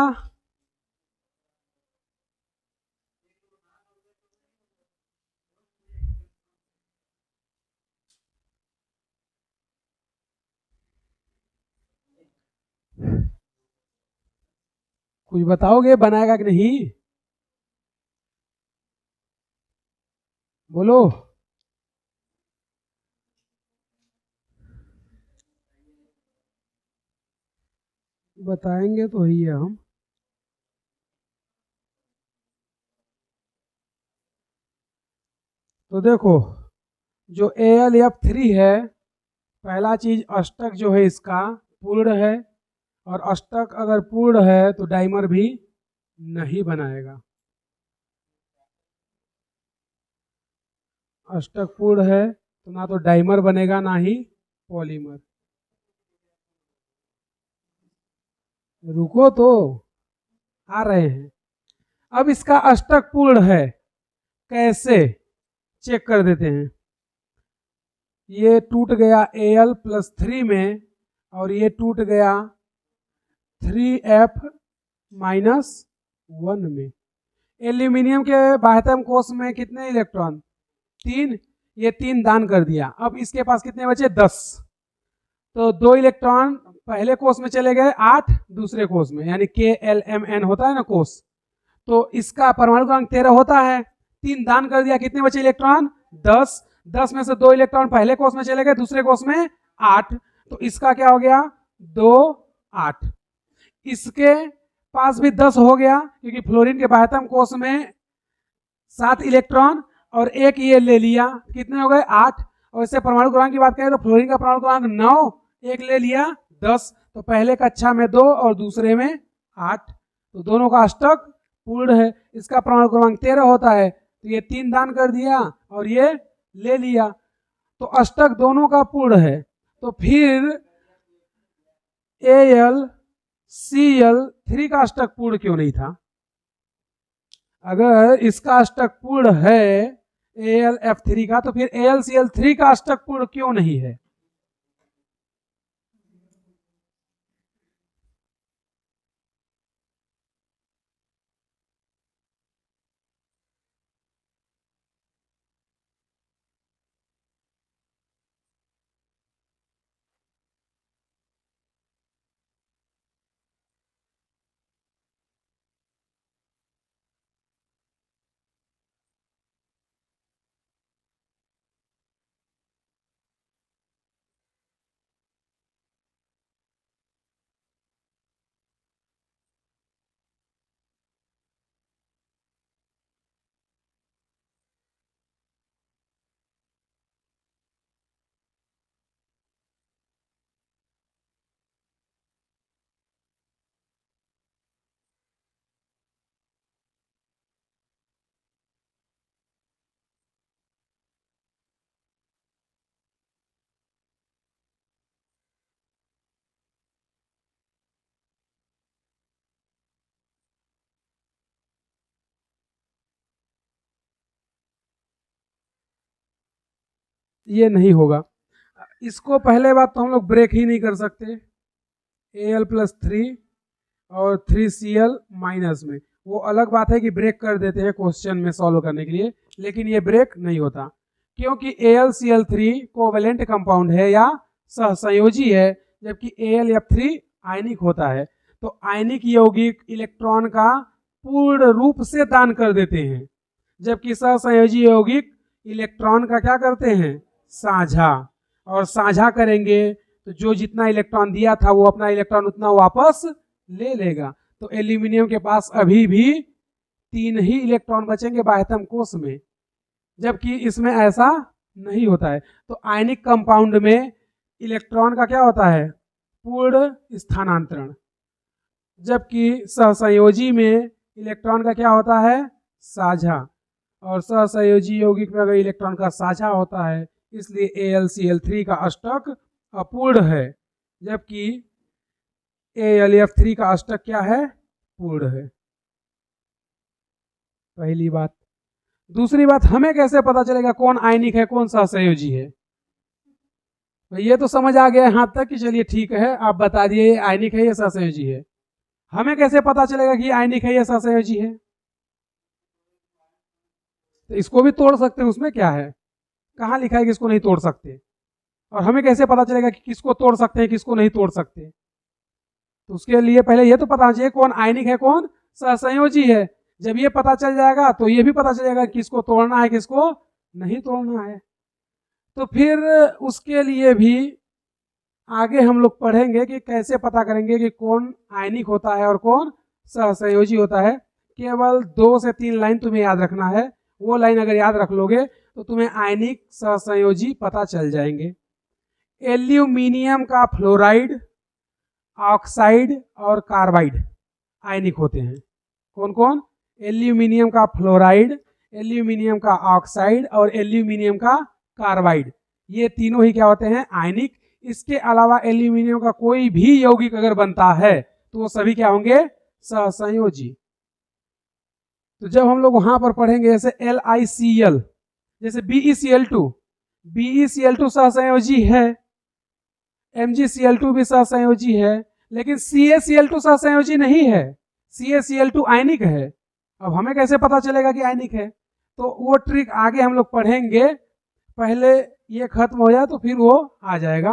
कुछ बताओगे, बनाएगा कि नहीं, बोलो। बताएंगे तो ही है हम। तो देखो, जो AlF3 है, पहला चीज अष्टक जो है इसका पूर्ण है, और अष्टक अगर पूर्ण है तो डाइमर भी नहीं बनाएगा। अष्टक पूर्ण है तो ना तो डाइमर बनेगा ना ही पॉलीमर। रुको तो, आ रहे हैं। अब इसका अष्टक पूर्ण है, कैसे चेक कर देते हैं। ये टूट गया Al+3 में, और ये टूट गया 3F-1 में। एल्यूमिनियम के बाह्यतम कोष में कितने इलेक्ट्रॉन, 3। ये 3 दान कर दिया। अब इसके पास कितने बचे, 10। तो 2 इलेक्ट्रॉन पहले कोष में चले गए, 8 दूसरे कोष में, यानी KLMN होता है ना कोष। तो इसका परमाणु क्रमांक 13 होता है। 3 दान कर दिया, कितने बचे इलेक्ट्रॉन, 10। 10 में से 2 इलेक्ट्रॉन पहले कोष में चले गए, दूसरे कोष में 8। तो इसका क्या हो गया, 2, 8। इसके पास भी 10 हो गया, क्योंकि फ्लोरीन के बाह्यतम कोष में 7 इलेक्ट्रॉन और एक ये ले लिया, कितने हो गए, 8। और इससे परमाणु क्रमांक की बात करें तो फ्लोरीन का परमाणु क्रमांक 9, एक ले लिया 10। तो पहले कक्षा में 2 और दूसरे में 8, तो दोनों का अष्टक पूर्ण है। इसका परमाणु क्रमांक 13 होता है, तो ये 3 दान कर दिया और ये ले लिया, तो अष्टक दोनों का पूर्ण है। तो फिर AlCl3 का अष्टक पूर्ण क्यों नहीं था। अगर इसका अष्टक पूर्ण है AlF3 का, तो फिर AlCl3 का अष्टक पूर्ण क्यों नहीं है। ये नहीं होगा। इसको पहले बात तो हम लोग ब्रेक ही नहीं कर सकते, Al+3 और 3Cl माइनस में, वो अलग बात है कि ब्रेक कर देते हैं क्वेश्चन में सॉल्व करने के लिए, लेकिन ये ब्रेक नहीं होता क्योंकि AlCl3 कोवेलेंट कंपाउंड है या सहसंयोजी है, जबकि AlF3 आयनिक होता है। तो आयनिक यौगिक इलेक्ट्रॉन का पूर्ण रूप से दान कर देते हैं, जबकि सहसंयोजी यौगिक इलेक्ट्रॉन का क्या करते हैं, साझा। और साझा करेंगे तो जो जितना इलेक्ट्रॉन दिया था वो अपना इलेक्ट्रॉन उतना वापस ले लेगा। तो एल्यूमिनियम के पास अभी भी 3 ही इलेक्ट्रॉन बचेंगे बाह्यतम कोश में, जबकि इसमें ऐसा नहीं होता है। तो आयनिक कंपाउंड में इलेक्ट्रॉन का क्या होता है, पूर्ण स्थानांतरण, जबकि सहसंयोजी में इलेक्ट्रॉन का क्या होता है, साझा। और सहसंयोजी यौगिक में अगर इलेक्ट्रॉन का साझा होता है, इसलिए AlCl3 का अष्टक अपूर्ण है, जबकि AlF3 का अष्टक क्या है, पूर्ण है। पहली बात। दूसरी बात, हमें कैसे पता चलेगा कौन आयनिक है कौन सहसंयोजी है? तो ये तो समझ आ गया यहाँ तक कि चलिए ठीक है, आप बता दिए ये आयनिक है या सहसंयोजी है। हमें कैसे पता चलेगा कि आयनिक है या सहसंयोजी है? तो इसको भी तोड़ सकते हैं, उसमें क्या है, कहाँ लिखा है कि इसको नहीं तोड़ सकते? और हमें कैसे पता चलेगा कि किसको तोड़ सकते हैं किसको नहीं तोड़ सकते? तो उसके लिए पहले ये तो पता चाहिए कौन आयनिक है कौन सहसंयोजी है। जब ये पता चल जाएगा तो ये भी पता चलेगा किसको तोड़ना है किसको नहीं तोड़ना है। तो फिर उसके लिए भी आगे हम लोग पढ़ेंगे कि कैसे पता करेंगे कि कौन आयनिक होता है और कौन सहसंयोजी होता है। केवल 2 से 3 लाइन तुम्हें याद रखना है, वो लाइन अगर याद रख लोगे तो तुम्हें आयनिक सहसंयोजी पता चल जाएंगे। एल्यूमिनियम का फ्लोराइड, ऑक्साइड और कार्बाइड आयनिक होते हैं। कौन कौन? एल्यूमिनियम का फ्लोराइड, एल्यूमिनियम का ऑक्साइड और एल्यूमिनियम का कार्बाइड, ये तीनों ही क्या होते हैं, आयनिक। इसके अलावा एल्यूमिनियम का कोई भी यौगिक अगर बनता है तो वो सभी क्या होंगे, सहसंयोजी। तो जब हम लोग वहां पर पढ़ेंगे जैसे LiCl, जैसे BeCl2, BeCl2 सहसंयोजी है, MgCl2 भी सहसंयोजी है, लेकिन CaCl2 सहसंयोजी नहीं है, CaCl2 आयनिक है। अब हमें कैसे पता चलेगा कि आयनिक है? तो वो ट्रिक आगे हम लोग पढ़ेंगे, पहले ये खत्म हो जाए तो फिर वो आ जाएगा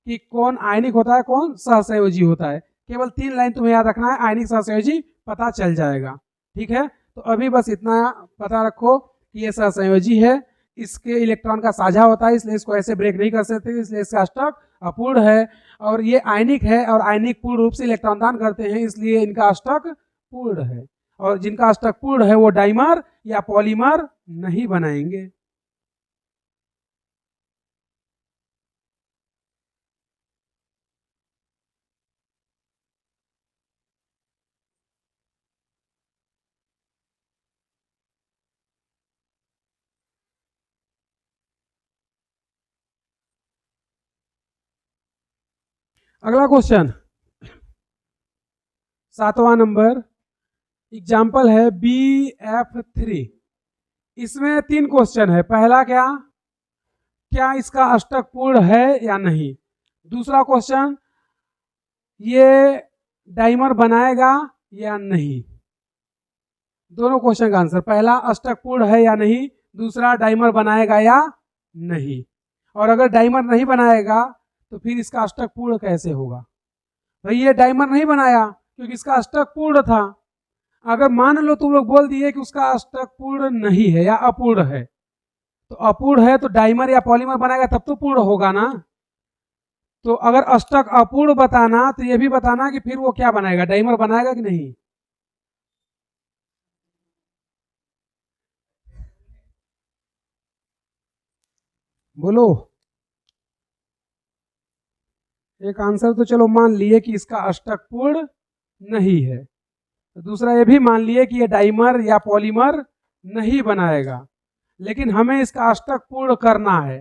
कि कौन आयनिक होता है कौन सहसंयोजी होता है। केवल 3 लाइन तुम्हें याद रखना है, आयनिक सहसंयोजी पता चल जाएगा। ठीक है, तो अभी बस इतना पता रखो कि ये सहसंयोजी है, इसके इलेक्ट्रॉन का साझा होता है, इसलिए इसको ऐसे ब्रेक नहीं कर सकते, इसलिए इसका अष्टक अपूर्ण है। और ये आयनिक है और आयनिक पूर्ण रूप से इलेक्ट्रॉन दान करते हैं, इसलिए इनका अष्टक पूर्ण है। और जिनका अष्टक पूर्ण है वो डाइमर या पॉलीमर नहीं बनाएंगे। अगला क्वेश्चन 7वां नंबर, एग्जाम्पल है BF3। इसमें 3 क्वेश्चन है। पहला क्या इसका अष्टक पूर्ण है या नहीं। दूसरा क्वेश्चन, ये डाइमर बनाएगा या नहीं। दोनों क्वेश्चन का आंसर, पहला अष्टक पूर्ण है या नहीं, दूसरा डाइमर बनाएगा या नहीं। और अगर डाइमर नहीं बनाएगा तो फिर इसका अष्टक पूर्ण कैसे होगा? भाई ये डाइमर नहीं बनाया क्योंकि इसका अष्टक पूर्ण था। अगर मान लो तुम लोग बोल दिए कि उसका अष्टक पूर्ण नहीं है या अपूर्ण है, तो अपूर्ण है तो डाइमर या पॉलीमर बनाएगा तब तो पूर्ण होगा ना। तो अगर अष्टक अपूर्ण बताना तो ये भी बताना कि फिर वो क्या बनाएगा, डाइमर बनाएगा कि नहीं। बोलो। एक आंसर तो चलो मान लिए कि इसका अष्टक पूर्ण नहीं है, तो दूसरा ये भी मान लिए कि ये डाइमर या पॉलीमर नहीं बनाएगा, लेकिन हमें इसका अष्टक पूर्ण करना है।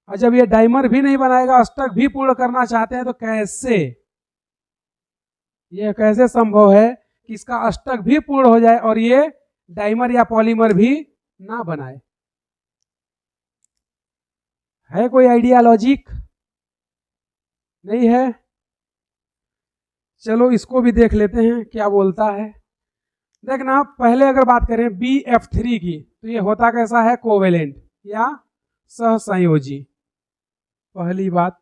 और जब ये डाइमर भी नहीं बनाएगा, अष्टक भी पूर्ण करना चाहते हैं, तो कैसे, ये कैसे संभव है कि इसका अष्टक भी पूर्ण हो जाए और ये डाइमर या पॉलीमर भी ना बनाए। है कोई आइडिया, लॉजिक? नहीं है? चलो इसको भी देख लेते हैं क्या बोलता है। देखना, पहले अगर बात करें BF3 की, तो ये होता कैसा है, कोवेलेंट या सहसंयोजी, पहली बात।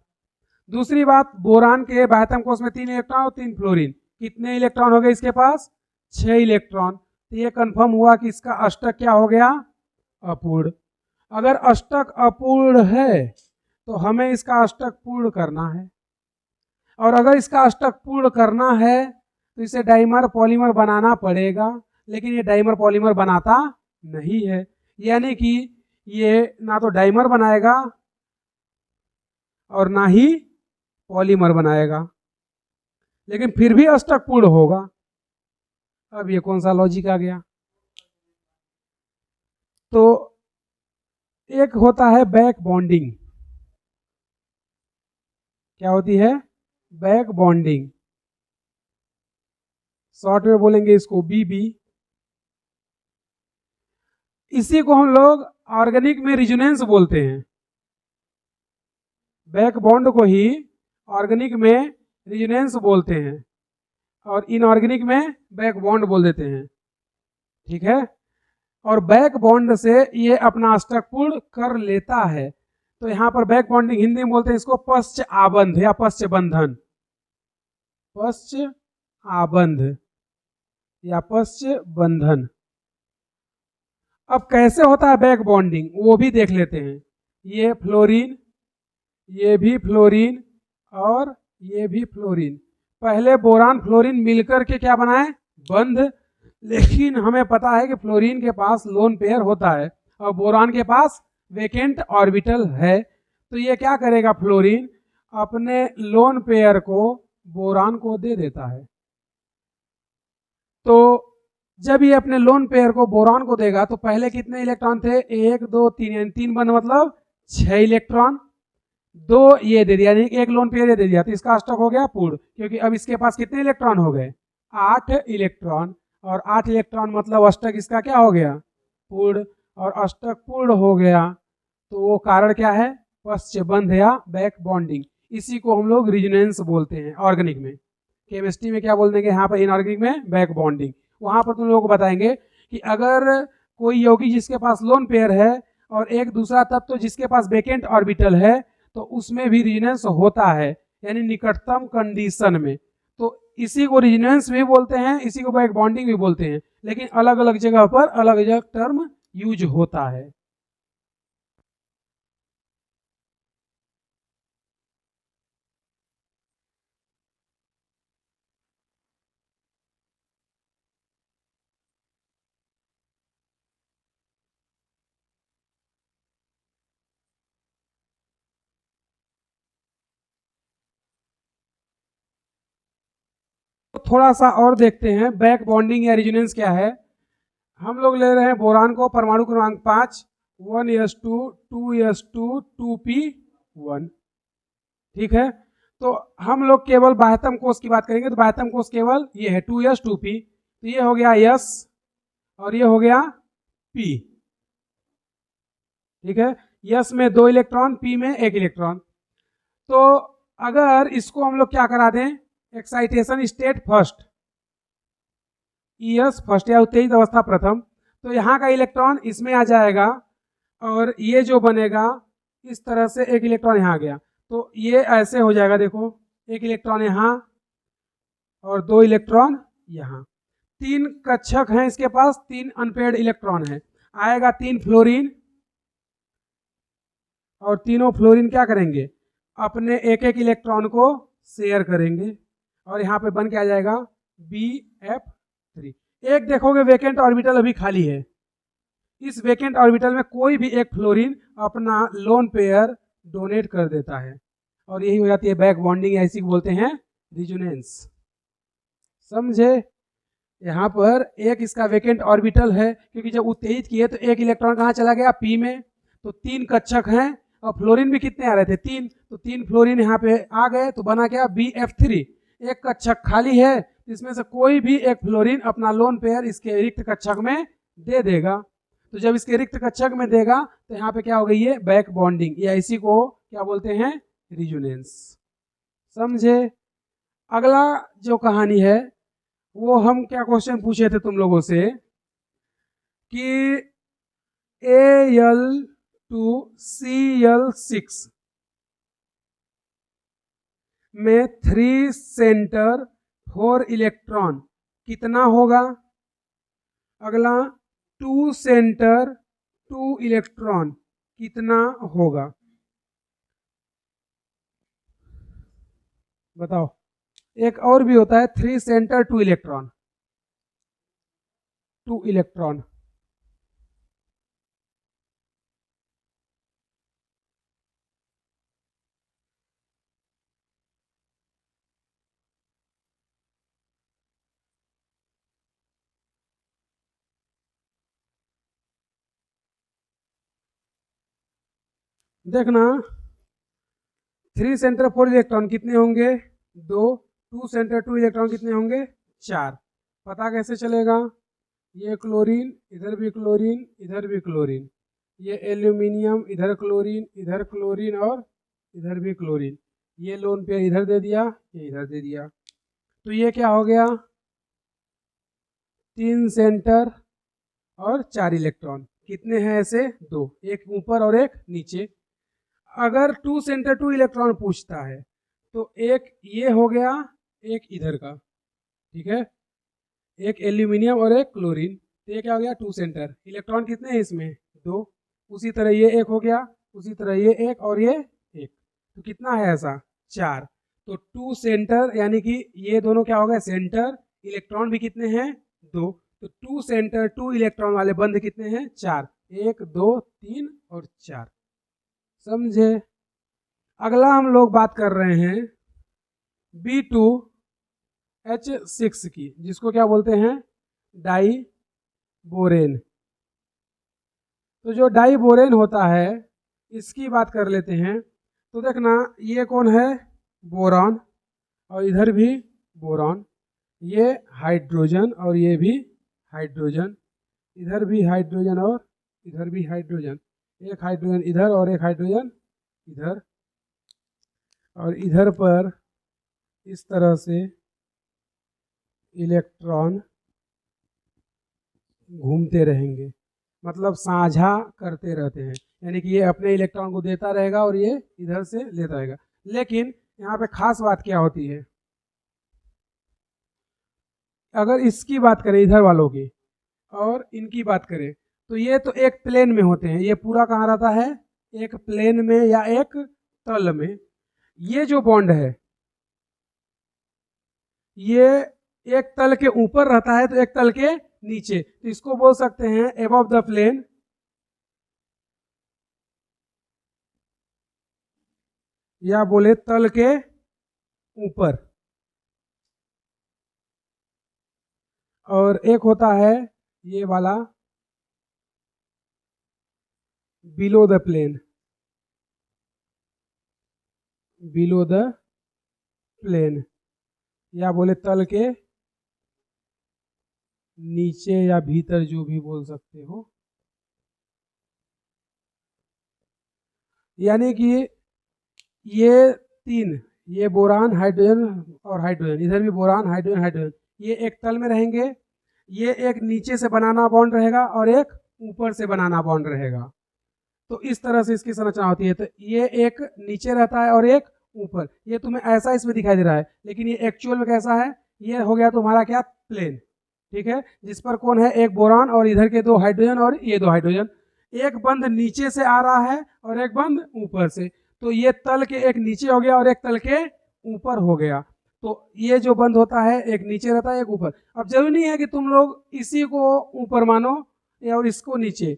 दूसरी बात, बोरान के बाह्यतम कोष में 3 इलेक्ट्रॉन और 3 फ्लोरीन, कितने इलेक्ट्रॉन हो गए इसके पास, 6 इलेक्ट्रॉन। तो ये कंफर्म हुआ कि इसका अष्टक क्या हो गया, अपूर्ण। अगर अष्टक अपूर्ण है तो हमें इसका अष्टक पूर्ण करना है, और अगर इसका अष्टक पूर्ण करना है तो इसे डाइमर पॉलीमर बनाना पड़ेगा, लेकिन ये डाइमर पॉलीमर बनाता नहीं है, यानी कि ये ना तो डाइमर बनाएगा और ना ही पॉलीमर बनाएगा, लेकिन फिर भी अष्टक पूर्ण होगा। अब ये कौन सा लॉजिक आ गया? तो एक होता है बैक बॉन्डिंग, क्या होती है, बैक बॉन्डिंग, शॉर्ट में बोलेंगे इसको BB। इसी को हम लोग ऑर्गेनिक में रिजोनेंस बोलते हैं। बैक बॉन्ड को ही ऑर्गेनिक में रिजोनेंस बोलते हैं और इनऑर्गेनिक में बैक बॉन्ड बोल देते हैं, ठीक है। और बैक बॉन्ड से ये अपना अष्टक पूर्ण कर लेता है। तो यहाँ पर बैक बॉन्डिंग हिंदी में बोलते हैं इसको पश्च आबंध या पश्च बंधन, पश्च आबंध या पश्च बंधन। अब कैसे होता है बैक बॉन्डिंग वो भी देख लेते हैं। ये फ्लोरीन, ये भी फ्लोरीन और ये भी फ्लोरीन, पहले बोरान फ्लोरीन मिलकर के क्या बनाए, बंध। लेकिन हमें पता है कि फ्लोरीन के पास लोन पेयर होता है और बोरान के पास वेकेंट ऑर्बिटल है, तो ये क्या करेगा, फ्लोरीन अपने लोन पेयर को बोरान को दे देता है। तो जब ये अपने लोन पेयर को बोरान को देगा तो पहले कितने इलेक्ट्रॉन थे, 1 2 3, यानी 3 बंध मतलब 6 इलेक्ट्रॉन, 2 ये दे दिया, यानी एक लोन पेयर ये दे दिया, तो इसका अष्टक हो गया पूर्ण, क्योंकि अब इसके पास कितने इलेक्ट्रॉन हो गए, 8 इलेक्ट्रॉन, और 8 इलेक्ट्रॉन मतलब अष्टक इसका क्या हो गया, पूर्ण। और अष्टक पूर्ण हो गया तो वो कारण क्या है, पश्च बंध या बैक बॉन्डिंग। इसी को हम लोग रिजोनेंस बोलते हैं ऑर्गेनिक में। केमिस्ट्री में क्या बोल देंगे, यहाँ पर इनऑर्गेनिक में बैक बॉन्डिंग। वहां पर तुम लोगों को बताएंगे कि अगर कोई यौगिक जिसके पास लोन पेयर है और एक दूसरा तत्व जिसके पास वेकेंट ऑर्बिटल है, तो उसमें भी रिजोनेंस होता है, यानी निकटतम कंडीशन में। तो इसी को रिजोनेंस भी बोलते हैं, इसी को बैक बॉन्डिंग भी बोलते हैं, लेकिन अलग अलग जगह पर अलग अलग टर्म यूज होता है। तो थोड़ा सा और देखते हैं बैक बॉन्डिंग या रिजोनेंस क्या है। हम लोग ले रहे हैं बोरान को, परमाणु क्रमांक 5, 1s2 2s2 2p1, ठीक है। तो हम लोग केवल बाह्यतम कोष की बात करेंगे, तो बाह्यतम कोष केवल ये है 2s 2p, तो ये हो गया s और ये हो गया p, ठीक है। s में 2 इलेक्ट्रॉन, p में 1 इलेक्ट्रॉन। तो अगर इसको हम लोग क्या करा दें, excitation state first, ES first या उत्तेजित अवस्था प्रथम, तो यहाँ का इलेक्ट्रॉन इसमें आ जाएगा और ये जो बनेगा इस तरह से, एक इलेक्ट्रॉन यहाँ आ गया, तो ये ऐसे हो जाएगा, देखो 1 इलेक्ट्रॉन यहाँ और 2 इलेक्ट्रॉन यहाँ, 3 कक्षक हैं इसके पास, 3 अनपेयर्ड इलेक्ट्रॉन है, आएगा 3 फ्लोरीन, और तीनों फ्लोरीन क्या करेंगे, अपने एक एक इलेक्ट्रॉन को शेयर करेंगे और यहाँ पे बन के आ जाएगा BF3। एक देखोगे वेकेंट ऑर्बिटल अभी खाली है, इस वेकेंट ऑर्बिटल में कोई भी एक फ्लोरीन अपना लोन पेयर डोनेट कर देता है और यही हो जाती है बैक बॉन्डिंग, या इसी को बोलते हैं रिजोनेंस। समझे? यहाँ पर एक इसका वेकेंट ऑर्बिटल है, क्योंकि जब उत्तेजित किए तो एक इलेक्ट्रॉन कहाँ चला गया, P में, तो 3 कक्षक हैं और फ्लोरीन भी कितने आ रहे थे, 3, तो 3 फ्लोरीन यहाँ पे आ गए, तो बना क्या, BF3। एक कक्षक खाली है, इसमें से कोई भी एक फ्लोरीन अपना लोन पेयर इसके रिक्त कक्षक में दे देगा। तो जब इसके रिक्त कक्षक में देगा तो यहाँ पे क्या हो गई है, बैक बॉन्डिंग, या इसी को क्या बोलते हैं, रिजोनेंस। समझे। अगला जो कहानी है वो हम क्या क्वेश्चन पूछे थे तुम लोगों से कि Al to Cl6 में 3 सेंटर 4 इलेक्ट्रॉन कितना होगा। अगला 2 सेंटर 2 इलेक्ट्रॉन कितना होगा, बताओ। एक और भी होता है 3 सेंटर 2 इलेक्ट्रॉन, 2 इलेक्ट्रॉन। देखना 3 सेंटर 4 इलेक्ट्रॉन कितने होंगे, 2, 2 सेंटर 2 इलेक्ट्रॉन कितने होंगे, 4। पता कैसे चलेगा, ये क्लोरीन, इधर भी क्लोरीन, इधर भी क्लोरीन, ये एल्यूमिनियम, इधर क्लोरीन और इधर भी क्लोरीन, ये लोन पेयर इधर दे दिया, ये इधर दे दिया, तो ये क्या हो गया, 3 सेंटर और 4 इलेक्ट्रॉन। कितने हैं ऐसे, 2, एक ऊपर और एक नीचे। अगर 2 सेंटर 2 इलेक्ट्रॉन पूछता है तो एक ये हो गया, एक इधर का, ठीक है, एक एल्यूमिनियम और एक क्लोरीन, तो ये क्या हो गया, 2 सेंटर। इलेक्ट्रॉन कितने हैं इसमें, 2। उसी तरह ये एक हो गया, उसी तरह ये एक और ये एक, तो कितना है ऐसा, 4। तो 2 सेंटर यानी कि ये दोनों क्या हो गए सेंटर, इलेक्ट्रॉन भी कितने हैं, 2। तो 2 सेंटर 2 इलेक्ट्रॉन वाले बंध कितने हैं, 4, 1 2 3 और 4। समझे। अगला हम लोग बात कर रहे हैं B2H6 की, जिसको क्या बोलते हैं, डाई बोरेन। तो जो डाई बोरेन होता है इसकी बात कर लेते हैं। तो देखना ये कौन है, बोरॉन, और इधर भी बोरॉन, ये हाइड्रोजन और ये भी हाइड्रोजन, इधर भी हाइड्रोजन और इधर भी हाइड्रोजन, एक हाइड्रोजन इधर और एक हाइड्रोजन इधर, और इधर पर इस तरह से इलेक्ट्रॉन घूमते रहेंगे, मतलब साझा करते रहते हैं, यानी कि ये अपने इलेक्ट्रॉन को देता रहेगा और ये इधर से लेता रहेगा। लेकिन यहाँ पे खास बात क्या होती है, अगर इसकी बात करें इधर वालों की और इनकी बात करें तो ये तो एक प्लेन में होते हैं, ये पूरा कहाँ रहता है, एक प्लेन में या एक तल में। ये जो बॉन्ड है ये एक तल के ऊपर रहता है तो एक तल के नीचे, तो इसको बोल सकते हैं एबव द प्लेन, या बोले तल के ऊपर। और एक होता है ये वाला below the plane, below the plane, या बोले तल के नीचे या भीतर, जो भी बोल सकते हो। यानी कि ये 3, ये बोरान हाइड्रोजन और हाइड्रोजन, इधर भी बोरान हाइड्रोजन हाइड्रोजन, ये एक तल में रहेंगे, ये एक नीचे से बनाना बॉन्ड रहेगा और एक ऊपर से बनाना बॉन्ड रहेगा। तो इस तरह से इसकी संरचना होती है। तो ये एक नीचे रहता है और एक ऊपर, ये तुम्हें ऐसा इसमें दिखाई दे रहा है, लेकिन ये एक्चुअल में कैसा है, ये हो गया तुम्हारा क्या, प्लेन, ठीक है, जिस पर कौन है, एक बोरान और इधर के 2 हाइड्रोजन और ये 2 हाइड्रोजन। एक बंध नीचे से आ रहा है और एक बंध ऊपर से, तो ये तल के एक नीचे हो गया और एक तल के ऊपर हो गया। तो ये जो बंध होता है एक नीचे रहता है एक ऊपर। अब जरूरी नहीं है कि तुम लोग इसी को ऊपर मानो या और इसको नीचे,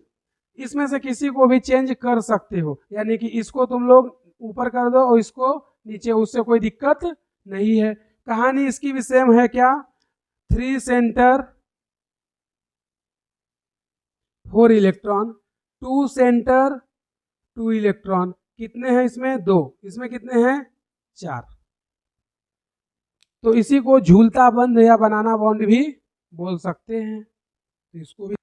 इसमें से किसी को भी चेंज कर सकते हो, यानी कि इसको तुम लोग ऊपर कर दो और इसको नीचे, उससे कोई दिक्कत नहीं है। कहानी इसकी भी सेम है क्या, 3 सेंटर 4 इलेक्ट्रॉन, 2 सेंटर 2 इलेक्ट्रॉन, कितने हैं इसमें, 2, इसमें कितने हैं, 4। तो इसी को झूलता बंध या बनाना बॉन्ड भी बोल सकते हैं। तो इसको भी